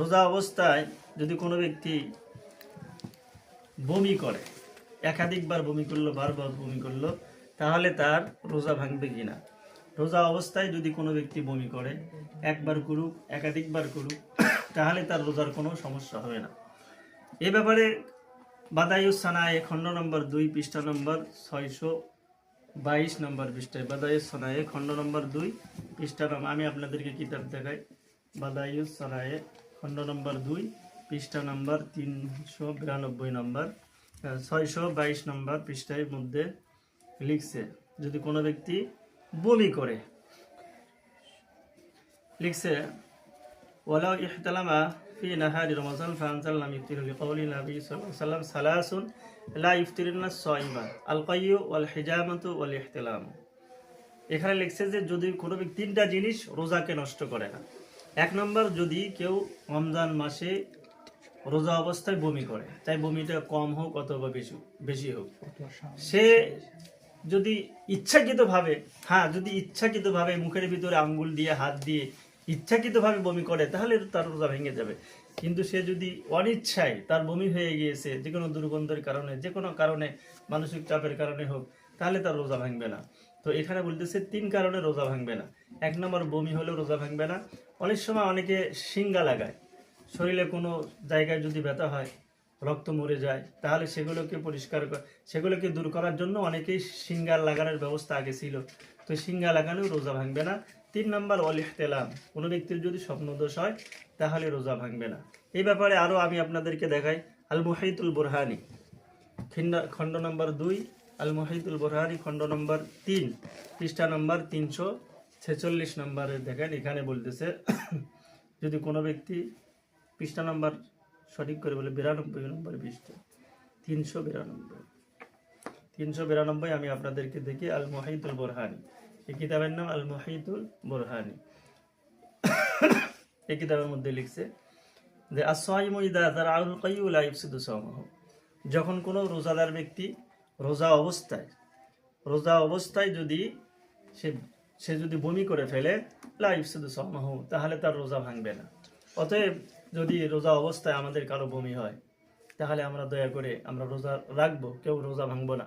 রোজা অবস্থায় যদি কোনো ব্যক্তি বমি করে, একাধিকবার বমি করলো, বারবার বমি করলো, তাহলে তার রোজা ভাঙবে কিনা। রোজা অবস্থায় যদি কোনো ব্যক্তি বমি করে, একবার করুক একাধিকবার করুক, তাহলে তার রোজার কোনো সমস্যা হবে না। এ ব্যাপারে বাদায়ুস সানায়ে খণ্ড নম্বর 2 পৃষ্ঠা নম্বর 622 নম্বর পৃষ্ঠায়, বাদায়ুস সানায়ে খণ্ড নম্বর 2 পৃষ্ঠা নম্বর, আমি আপনাদেরকে কিতাব দেখাই। বাদায়ুস সানায়ে খণ্ড নম্বর 2 পৃষ্ঠা নম্বর 392 নম্বর 622 নম্বর পৃষ্ঠার মধ্যে লিখছে, যদি কোনো ব্যক্তি বমি করে, লিখছে ওয়ালাউ ইহতালামা ফি নাহারি রমাজান ফানজালনা মিফতিরু লিকাউলি নবী সাল্লাল্লাহু আলাইহি ওয়াসাল্লাম সালাসুন লা ইফতিরুনা সাইমা আল কাইয়ু ওয়াল হিজামাতু ওয়াল ইহতিলাম। এখানে লিখছে যে যদি কোনো ব্যক্তি তিনটা জিনিস রোজাকে নষ্ট করে না। এক নম্বর, যদি কেউ রমজান মাসে রোজা অবস্থায় বমি করে, চাই বমিটা কম হোক অথবা বেশি হোক, সে যদি ইচ্ছাকৃতভাবে, যদি ইচ্ছাকৃতভাবে মুখের ভিতরে আঙ্গুল দিয়ে হাত দিয়ে ইচ্ছাকৃতভাবে বমি করে, তাহলে তার রোজা ভেঙে যাবে। কিন্তু সে যদি অনিচ্ছায় তার বমি হয়ে গিয়েছে, যে কোনো দুর্গন্ধের কারণে, যে কোনো কারণে, মানসিক চাপের কারণে হোক, তাহলে তার রোজা ভাঙবে না। তো এখানে বলতেছে 3 কারণে রোজা ভাঙবে না। 1 নম্বর, বমি হলেও রোজা ভাঙবে না। অনেক সময় অনেকে শিঙ্গা লাগায়, শরীরে কোনো জায়গায় যদি ব্যথা হয়, রক্ত মরে যায়, তাহলে সেগুলোকে দূর করার জন্য অনেকেই শিঙ্গা লাগানোর ব্যবস্থা আগে ছিল। তো শিঙ্গা লাগানোও রোজা ভাঙবে না। 3 নম্বর, ওয়াল ইহতিলাম, কোনো ব্যক্তির যদি স্বপ্নদোষ হয় তাহলে রোজা ভাঙবে না। এই ব্যাপারে আরও আমি আপনাদেরকে দেখাই। আল মুহাইতুল বুরহানি খণ্ড নম্বর 2, আল মুহাইতুল বুরহানি খণ্ড নম্বর 3 পৃষ্ঠা নম্বর 346 নম্বরে দেখেন, এখানে বলতেছে যদি কোনো ব্যক্তি, পৃষ্ঠা নম্বর সঠিক করে বলে 92 নম্বর পৃষ্ঠা, 392 আমি আপনাদেরকে দেখি। আল মুহাইতুল বুরহানি, এই কিতাবের নাম আল মুহাইতুল বুরহানি। এই কিতাবের মধ্যে লিখছে যে as-সাইমু ইযা যারা'আল কাইয়ু লা ইফসিদু সাওমাহু, যখন কোনো রোজাদার ব্যক্তি রোজা অবস্থায় যদি সে যদি বমি করে ফেলে, লা ইফসিদু সাওমাহু, তাহলে তার রোজা ভাঙবে না। অতএব যদি রোজা অবস্থায় আমাদের কারো বমি হয়, তাহলে আমরা দয়া করে আমরা রোজা রাখবো, কেউ রোজা ভাঙবো না।